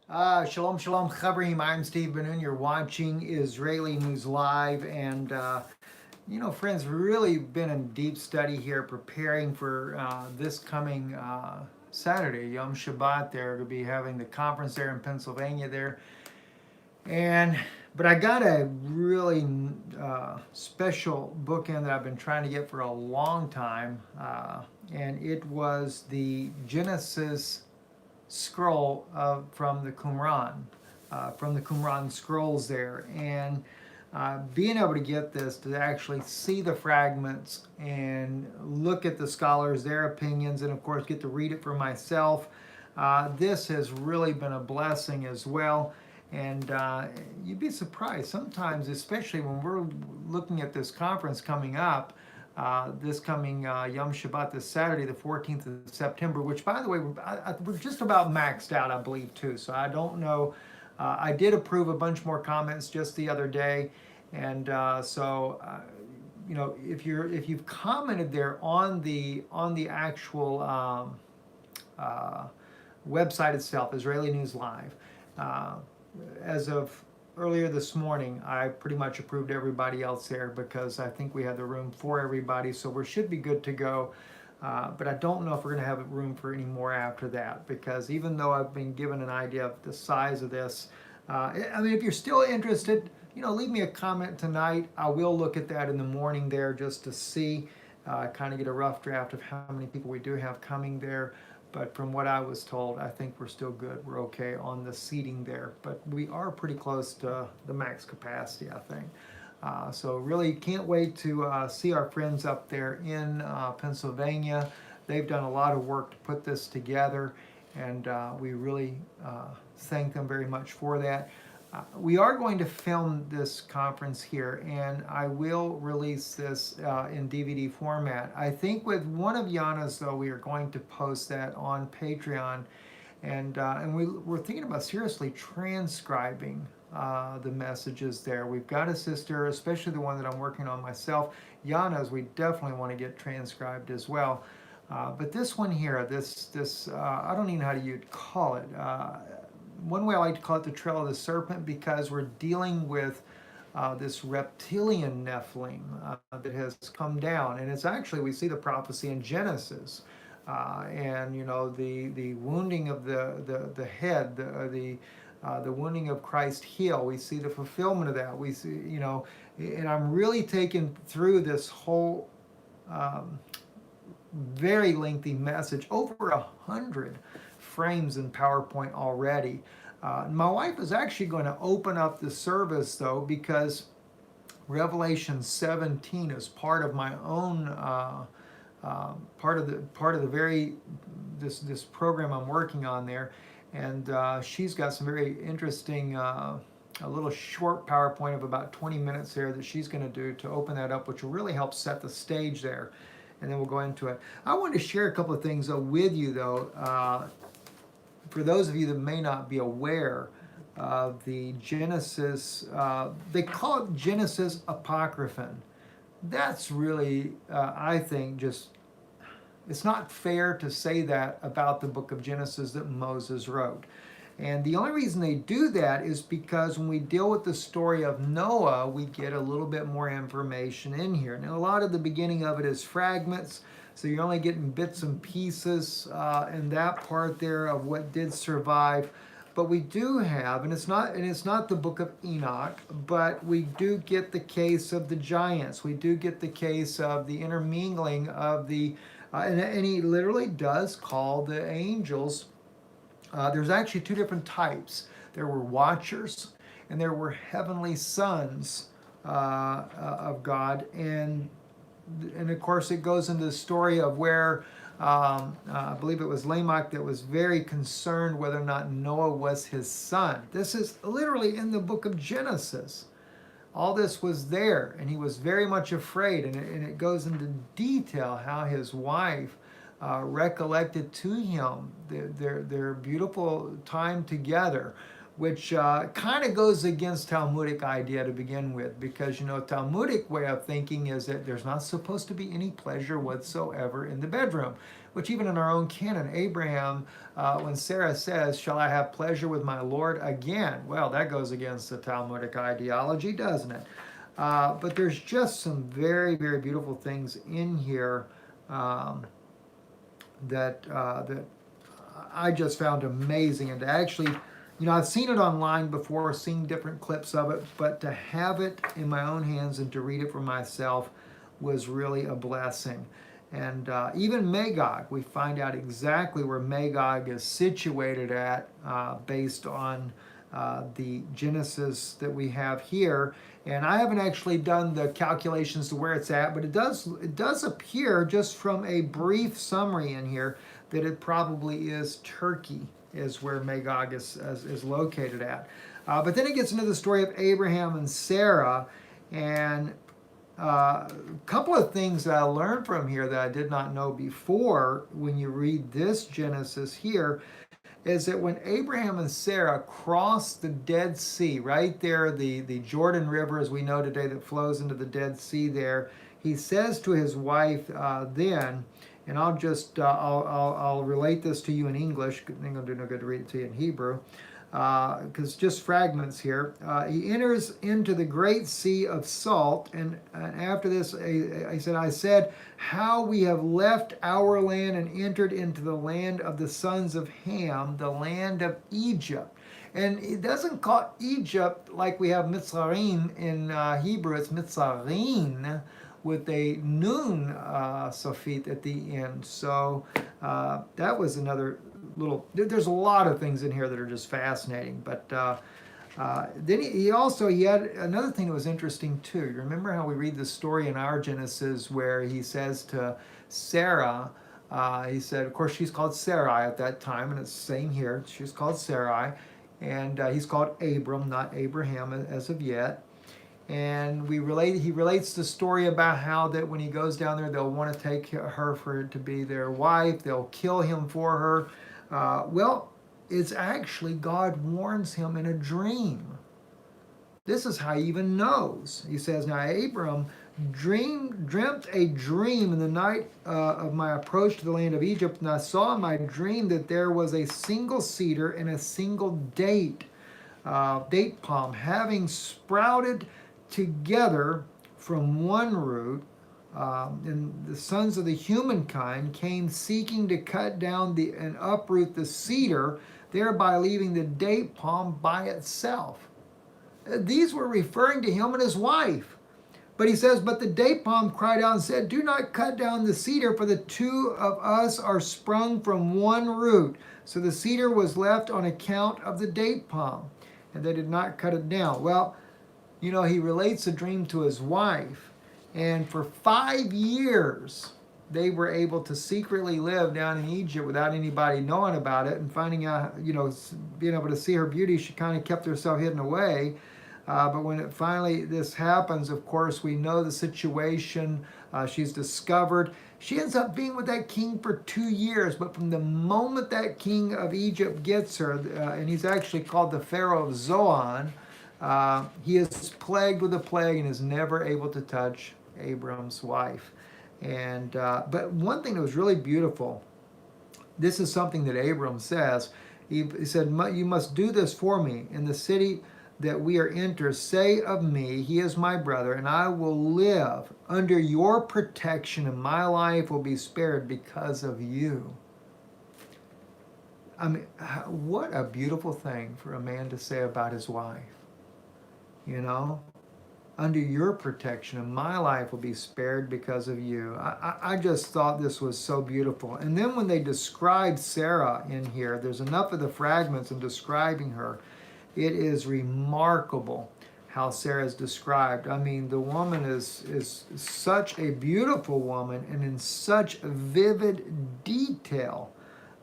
Shalom, shalom, Chavrim. I'm Steve Ben-Nun. You're watching Israeli News Live. And, friends, we've really been in deep study here preparing for this coming Saturday, Yom Shabbat. There to be having the conference there in Pennsylvania there. And but I got a really special bookend that I've been trying to get for a long time, and it was the Genesis scroll from the Qumran scrolls there, and being able to get this to actually see the fragments and look at the scholars, their opinions, and of course get to read it for myself. This has really been a blessing as well. And you'd be surprised sometimes, especially when we're looking at this conference coming up, this coming Yom Shabbat, this Saturday, the 14th of September, which, by the way, we're just about maxed out, I believe, too. So I don't know. I did approve a bunch more comments just the other day. And if you've commented there on the actual website itself, Israeli News Live, as of earlier this morning, I pretty much approved everybody else there because I think we had the room for everybody, so we should be good to go. But I don't know if we're going to have room for any more after that, because even though I've been given an idea of the size of this, if you're still interested, leave me a comment tonight. I will look at that in the morning there just to see, kind of get a rough draft of how many people we do have coming there. But from what I was told, I think we're still good. We're okay on the seating there. But we are pretty close to the max capacity, I think. So really can't wait to see our friends up there in Pennsylvania. They've done a lot of work to put this together, and we really thank them very much for that. We are going to film this conference here, and I will release this in DVD format. I think with one of Yana's, though, we are going to post that on Patreon, and we're thinking about seriously transcribing the messages there. We've got a sister, especially the one that I'm working on myself, Yana's, we definitely want to get transcribed as well. But this one here, this I don't even know how you'd call it. One way I like to call it the Trail of the Serpent, because we're dealing with this reptilian Nephilim that has come down, and it's actually, we see the prophecy in Genesis, and the wounding of the head, the wounding of Christ's heel. We see the fulfillment of that. We see, and I'm really taken through this whole very lengthy message, over 100 frames in PowerPoint already. My wife is actually going to open up the service, though, because Revelation 17 is part of my own part of the very this program I'm working on there, and she's got some very interesting a little short PowerPoint of about 20 minutes there that she's going to do to open that up, which will really help set the stage there, and then we'll go into it. I want to share a couple of things with you, though. For those of you that may not be aware of the Genesis, they call it Genesis Apocryphon. That's really, I think, it's not fair to say that about the book of Genesis that Moses wrote. And the only reason they do that is because when we deal with the story of Noah, we get a little bit more information in here. Now, a lot of the beginning of it is fragments, so you're only getting bits and pieces in that part there of what did survive. But we do have, and it's not the book of Enoch, but we do get the case of the giants. We do get the case of the intermingling of and he literally does call the angels. There's actually two different types. There were watchers, and there were heavenly sons of God, and of course it goes into the story of where I believe it was Lamech that was very concerned whether or not Noah was his son. This is literally in the book of Genesis. All this was there, and he was very much afraid, and it goes into detail how his wife recollected to him their beautiful time together, which kind of goes against Talmudic idea to begin with, because Talmudic way of thinking is that there's not supposed to be any pleasure whatsoever in the bedroom, which even in our own canon, Abraham, when Sarah says, "Shall I have pleasure with my Lord again?" Well, that goes against the Talmudic ideology, doesn't it? But there's just some very, very beautiful things in here that I just found amazing. And to actually, I've seen it online before, seen different clips of it, but to have it in my own hands and to read it for myself was really a blessing. And even Magog, we find out exactly where Magog is situated at based on the Genesis that we have here. And I haven't actually done the calculations to where it's at, but it does appear just from a brief summary in here that it probably is Turkey is where Magog is located at. But then it gets into the story of Abraham and Sarah, and a couple of things that I learned from here that I did not know before when you read this Genesis here is that when Abraham and Sarah crossed the Dead Sea, right there, the Jordan River as we know today that flows into the Dead Sea there, he says to his wife then, and I'll just, I'll relate this to you in English, I think I'll do no good to read it to you in Hebrew, because just fragments here. He enters into the great sea of salt, and after this, I said, how we have left our land and entered into the land of the sons of Ham, the land of Egypt. And it doesn't call Egypt like we have Mitzrayim in Hebrew, it's Mitzrayim with a nun sofit at the end. So that was another little, there's a lot of things in here that are just fascinating. But then he had another thing that was interesting too. You remember how we read the story in our Genesis where he says to Sarah, he said, of course she's called Sarai at that time, and it's the same here, she's called Sarai, and he's called Abram, not Abraham as of yet. And he relates the story about how that when he goes down there, they'll want to take her to be their wife. They'll kill him for her. Well, it's actually God warns him in a dream. This is how he even knows. He says, now Abram dreamt a dream in the night of my approach to the land of Egypt, and I saw in my dream that there was a single cedar and a single date palm having sprouted together from one root, and the sons of the humankind came seeking to cut down and uproot the cedar, thereby leaving the date palm by itself. These were referring to him and his wife. But he says, but the date palm cried out and said, do not cut down the cedar, for the two of us are sprung from one root. So the cedar was left on account of the date palm, and they did not cut it down. Well, he relates a dream to his wife, and for 5 years they were able to secretly live down in Egypt without anybody knowing about it, and finding out, being able to see her beauty, she kind of kept herself hidden away. But when it finally this happens, of course, we know the situation. She's discovered. She ends up being with that king for 2 years, but from the moment that king of Egypt gets her, and he's actually called the Pharaoh of Zoan, he is plagued with a plague and is never able to touch Abram's wife. And but one thing that was really beautiful, this is something that Abram says. He said, you must do this for me. In the city that we are enter, say of me, he is my brother, and I will live under your protection, and my life will be spared because of you. I mean, what a beautiful thing for a man to say about his wife. Under your protection, and my life will be spared because of you. I just thought this was so beautiful. And then when they describe Sarah in here, there's enough of the fragments in describing her. It is remarkable how Sarah is described. I mean, the woman is such a beautiful woman, and in such vivid detail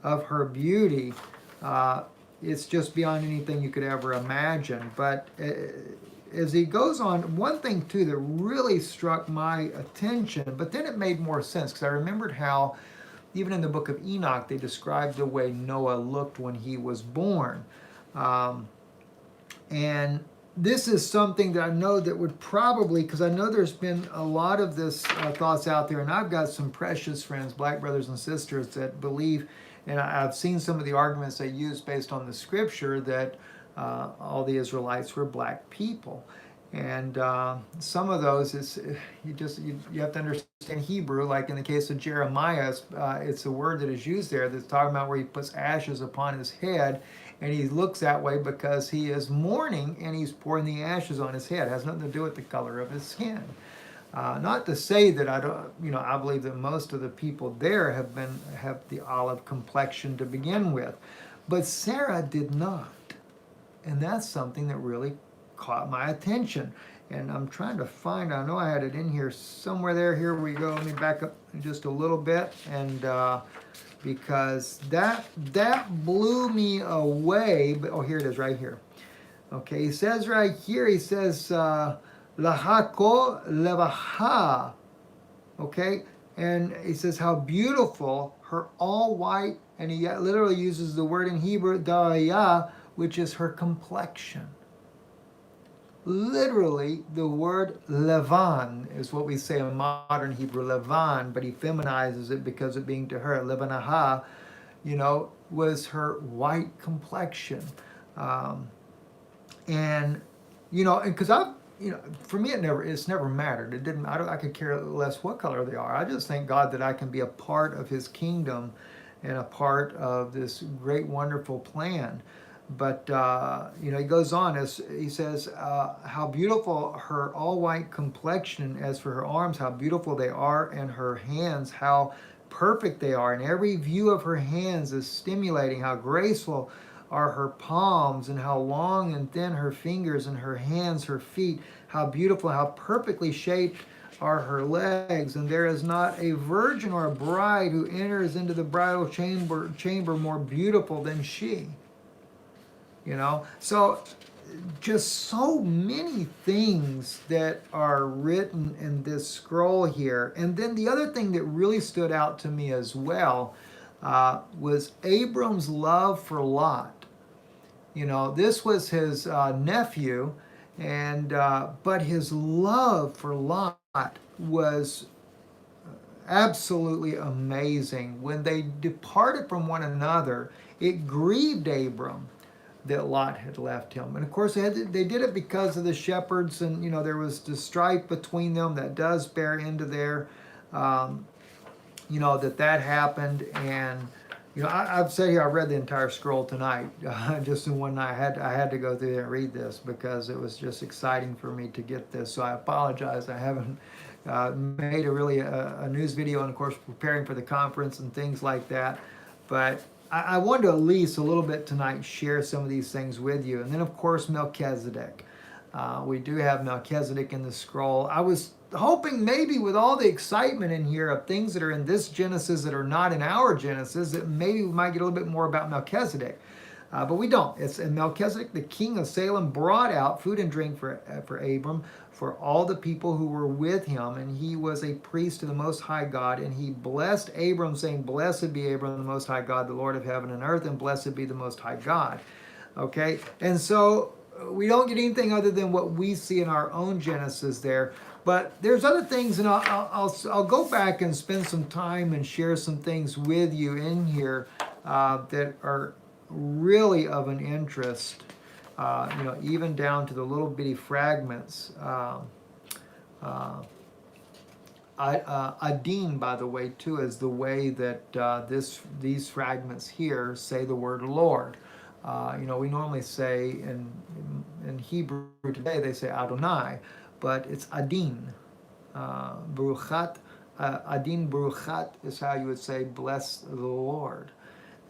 of her beauty. It's just beyond anything you could ever imagine. But as he goes on, one thing too that really struck my attention, but then it made more sense, because I remembered how even in the book of Enoch they described the way Noah looked when he was born. And this is something that I know that would probably, because I know there's been a lot of this thoughts out there, and I've got some precious friends, black brothers and sisters, that believe, and I've seen some of the arguments they use based on the scripture that all the Israelites were black people. And some of those is you have to understand Hebrew. Like in the case of Jeremiah, it's a word that is used there that's talking about where he puts ashes upon his head, and he looks that way because he is mourning and he's pouring the ashes on his head. It has nothing to do with the color of his skin. Not to say that I don't, I believe that most of the people there have the olive complexion to begin with, but Sarah did not, and that's something that really caught my attention. And I'm trying to find, I know I had it in here somewhere there. Here we go. Let me back up just a little bit. And because that blew me away. But, oh, here it is right here. Okay, he says right here, he says, Lahako levaha. Okay, and he says how beautiful her all white, and he literally uses the word in Hebrew, da'aya, which is her complexion. Literally, the word levan is what we say in modern Hebrew, levan, but he feminizes it because of being to her, levanaha, was her white complexion. And because for me it's never mattered. It didn't. I could care less what color they are. I just thank God that I can be a part of His kingdom and a part of this great, wonderful plan. But he goes on as he says, how beautiful her all white complexion, as for her arms, how beautiful they are, and her hands, how perfect they are. And every view of her hands is stimulating. How graceful are her palms, and how long and thin her fingers, and her hands, her feet. How beautiful, how perfectly shaped are her legs. And there is not a virgin or a bride who enters into the bridal chamber more beautiful than she. So just so many things that are written in this scroll here. And then the other thing that really stood out to me as well was Abram's love for Lot. This was his nephew, and but his love for Lot was absolutely amazing. When they departed from one another, it grieved Abram that Lot had left him. And of course, they did it because of the shepherds, and there was the strife between them that does bear into there, that happened. And I've said here, I read the entire scroll tonight, just in one night. I had to go through there and read this because it was just exciting for me to get this. So I apologize. I haven't made a news video, and of course preparing for the conference and things like that. But I wanted to at least a little bit tonight share some of these things with you. And then of course Melchizedek. We do have Melchizedek in the scroll. I was hoping maybe with all the excitement in here of things that are in this Genesis that are not in our Genesis, that maybe we might get a little bit more about Melchizedek. But we don't. It's Melchizedek, the king of Salem, brought out food and drink for Abram, for all the people who were with him, and he was a priest to the Most High God, and he blessed Abram, saying, "Blessed be Abram, the Most High God, the Lord of heaven and earth, and blessed be the Most High God." Okay, and so we don't get anything other than what we see in our own Genesis there. But there's other things, and I'll go back and spend some time and share some things with you in here that are really of an interest. Even down to the little bitty fragments. Adin, by the way, too, is the way that these fragments here say the word Lord. We normally say in Hebrew today they say Adonai, but it's Adin. Baruchat, Adin Baruchat is how you would say bless the Lord.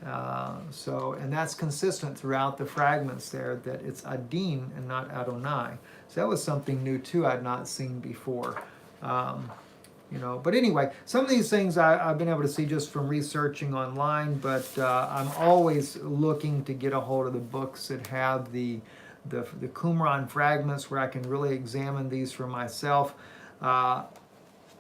And that's consistent throughout the fragments there, that it's Adin and not Adonai. So that was something new too I'd not seen before. But anyway, some of these things I've been able to see just from researching online, but I'm always looking to get a hold of the books that have the Qumran fragments where I can really examine these for myself.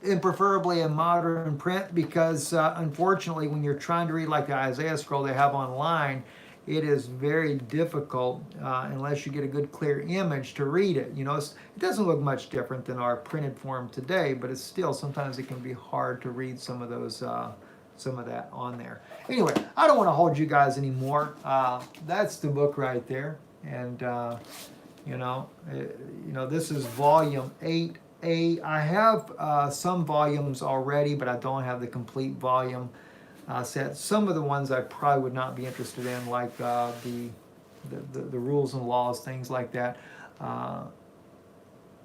And preferably in modern print, because unfortunately when you're trying to read like the Isaiah scroll they have online, it is very difficult unless you get a good clear image to read it. You know, it doesn't look much different than our printed form today, but it's still, sometimes it can be hard to read some of those, some of that on there. Anyway, I don't want to hold you guys anymore. That's the book right there. And, this is volume 8A. I have some volumes already, but I don't have the complete volume set. Some of the ones I probably would not be interested in, like the rules and laws, things like that.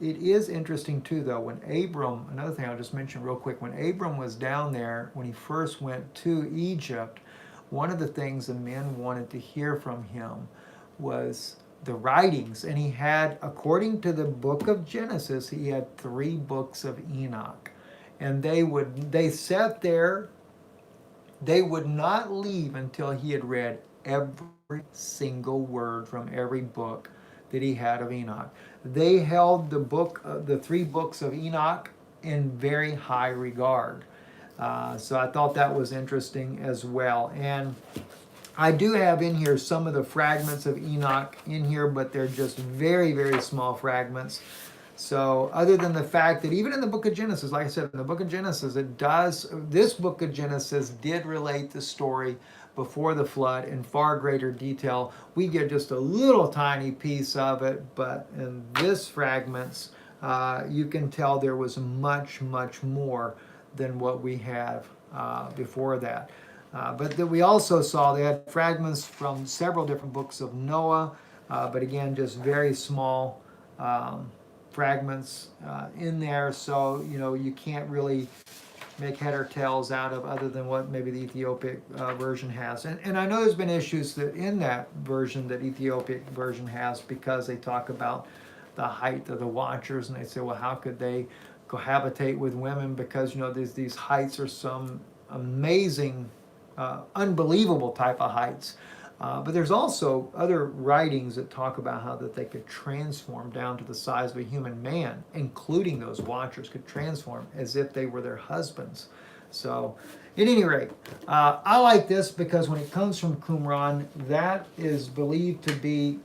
It is interesting too, though, when Abram, another thing I'll just mention real quick, when Abram was down there, when he first went to Egypt, one of the things the men wanted to hear from him was the writings. And he had, according to the book of Genesis, he had 3 books of Enoch. And they sat there, they would not leave until he had read every single word from every book that he had of Enoch. They held the 3 books of Enoch in very high regard. So I thought that was interesting as well. And I do have in here some of the fragments of Enoch in here, but they're just very, very small fragments. So other than the fact that even in the book of Genesis, like I said, in the book of Genesis, this book of Genesis did relate the story before the flood in far greater detail. We get just a little tiny piece of it, but in this fragments, you can tell there was much, much more than what we have before that. But we also saw they had fragments from several different books of Noah, but again, just very small fragments in there, so you can't really make head or tails out of other than what maybe the Ethiopic version has. And I know there's been issues that in that version that Ethiopic version has, because they talk about the height of the watchers, and they say, well, how could they cohabitate with women, because these heights are some amazing, unbelievable type of heights. But there's also other writings that talk about how that they could transform down to the size of a human man, including those watchers could transform as if they were their husbands. So at any rate, I like this because when it comes from Qumran, that is believed to be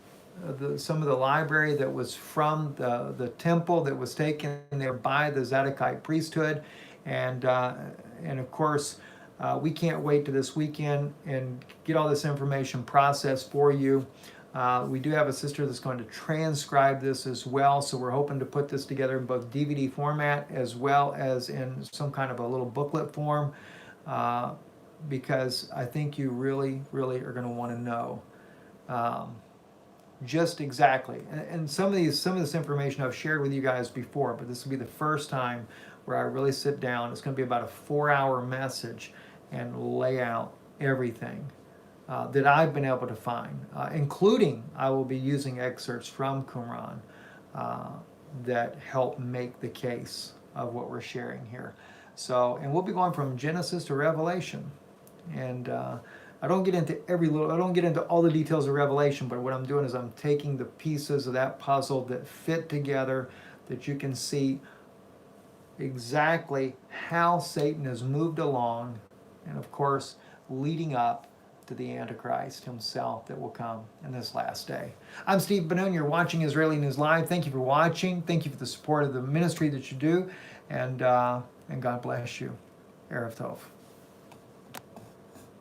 some of the library that was from the temple that was taken there by the Zadokite priesthood. And of course, we can't wait to this weekend and get all this information processed for you. We do have a sister that's going to transcribe this as well, so we're hoping to put this together in both DVD format as well as in some kind of a little booklet form, because I think you really, really are going to want to know just exactly. And some of this information I've shared with you guys before, but this will be the first time where I really sit down. It's going to be about a 4-hour message and lay out everything that I've been able to find, including I will be using excerpts from Qumran that help make the case of what we're sharing here. So, and we'll be going from Genesis to Revelation, and I don't get into all the details of Revelation, but what I'm doing is I'm taking the pieces of that puzzle that fit together, that you can see exactly how Satan has moved along, and of course leading up to the Antichrist himself that will come in this last day. I'm Steve Benoon. You're watching Israeli News Live. Thank you for watching. Thank you for the support of the ministry that you do, and God bless you. Erev Tov.